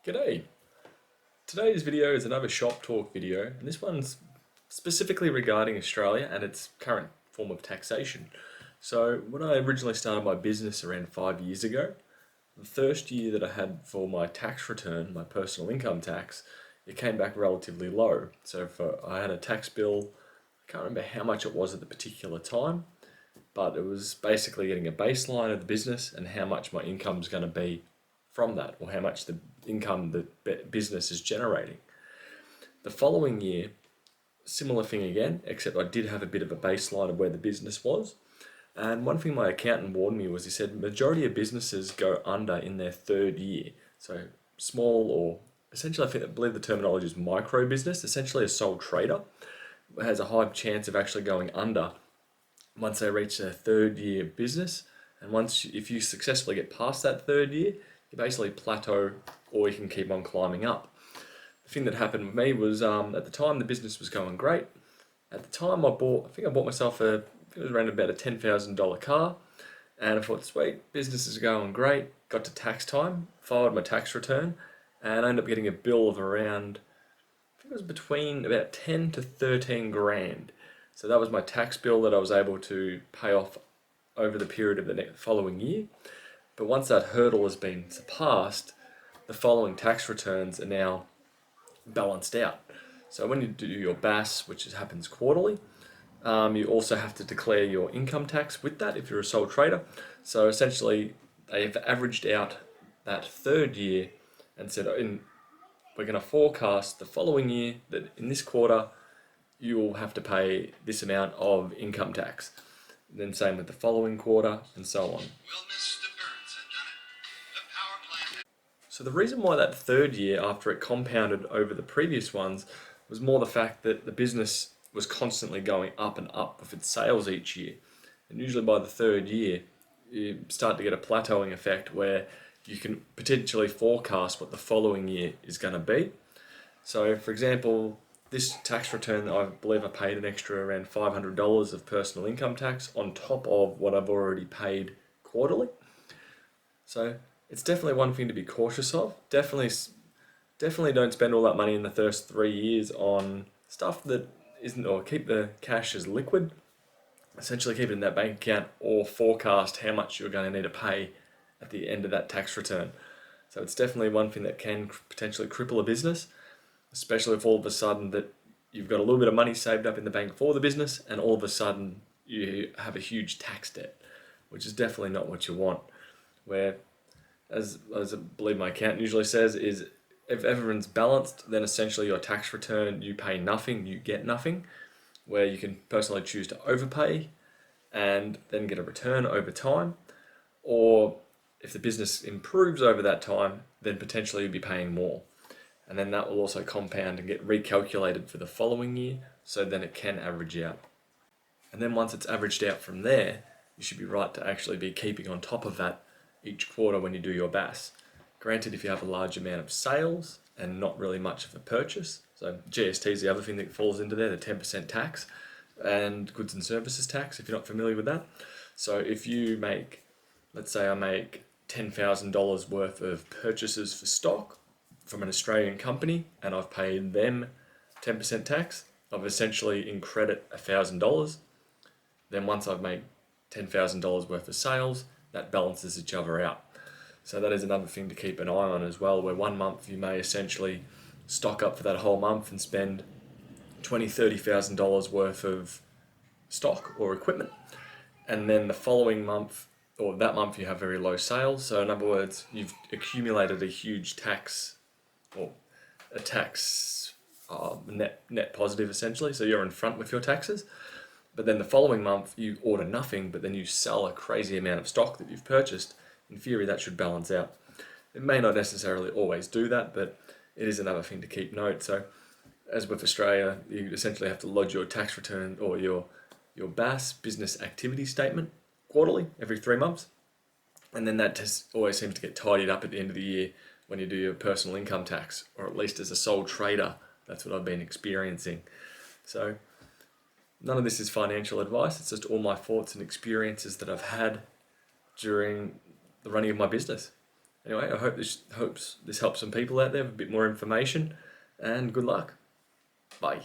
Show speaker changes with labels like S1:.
S1: G'day! Today's video is another shop talk video, and this one's specifically regarding Australia and its current form of taxation. So when I originally started my business around 5 years ago, the first year that I had for my tax return, my personal income tax, it came back relatively low. So I had a tax bill, I can't remember how much it was at the particular time, but it was basically getting a baseline of the business and how much my income's going to be from that, or how much the income the business is generating. The following year, similar thing again, except I did have a bit of a baseline of where the business was. And one thing my accountant warned me was, he said majority of businesses go under in their third year. So small, or essentially I believe the terminology is micro business, essentially a sole trader, has a high chance of actually going under once they reach their third year business. And if you successfully get past that third year, you basically plateau, or you can keep on climbing up. The thing that happened with me was, at the time the business was going great. At the time I bought myself it was around about a $10,000 car, and I thought, sweet, business is going great. Got to tax time, filed my tax return, and I ended up getting a bill of around, I think it was between about 10 to 13 grand. So that was my tax bill that I was able to pay off over the period of the following year. But once that hurdle has been surpassed, the following tax returns are now balanced out. So when you do your BAS, which happens quarterly, you also have to declare your income tax with that if you're a sole trader. So essentially, they've averaged out that third year and said, we're going to forecast the following year that in this quarter, you will have to pay this amount of income tax. And then same with the following quarter, and so on. So the reason why that third year, after it compounded over the previous ones, was more the fact that the business was constantly going up and up with its sales each year. And usually by the third year, you start to get a plateauing effect where you can potentially forecast what the following year is going to be. So for example, this tax return, I believe I paid an extra around $500 of personal income tax on top of what I've already paid quarterly. So it's definitely one thing to be cautious of. Definitely don't spend all that money in the first 3 years on stuff that isn't, or keep the cash as liquid. Essentially keep it in that bank account, or forecast how much you're going to need to pay at the end of that tax return. So it's definitely one thing that can potentially cripple a business, especially if all of a sudden that you've got a little bit of money saved up in the bank for the business and all of a sudden you have a huge tax debt, which is definitely not what you want. Where, as I believe my accountant usually says, is if everyone's balanced, then essentially your tax return, you pay nothing, you get nothing, where you can personally choose to overpay and then get a return over time. Or if the business improves over that time, then potentially you'll be paying more. And then that will also compound and get recalculated for the following year, so then it can average out. And then once it's averaged out from there, you should be right to actually be keeping on top of that each quarter when you do your BAS. Granted, if you have a large amount of sales and not really much of a purchase, so GST is the other thing that falls into there, the 10% tax, and goods and services tax, if you're not familiar with that. So if you make, let's say I make $10,000 worth of purchases for stock from an Australian company, and I've paid them 10% tax, I've essentially in credit $1,000. Then once I've made $10,000 worth of sales, that balances each other out. So that is another thing to keep an eye on as well, where one month you may essentially stock up for that whole month and spend $20,000-$30,000 worth of stock or equipment. And then the following month, or that month, you have very low sales. So in other words, you've accumulated a huge tax, or a tax net positive essentially. So you're in front with your taxes. But then the following month you order nothing, but then you sell a crazy amount of stock that you've purchased. In theory, that should balance out. It may not necessarily always do that, but it is another thing to keep note. So as with Australia, you essentially have to lodge your tax return, or your BAS, business activity statement, quarterly, every 3 months. And then that just always seems to get tidied up at the end of the year when you do your personal income tax, or at least as a sole trader. That's what I've been experiencing. So none of this is financial advice. It's just all my thoughts and experiences that I've had during the running of my business. Anyway, I hope this helps some people out there with a bit more information, and good luck. Bye.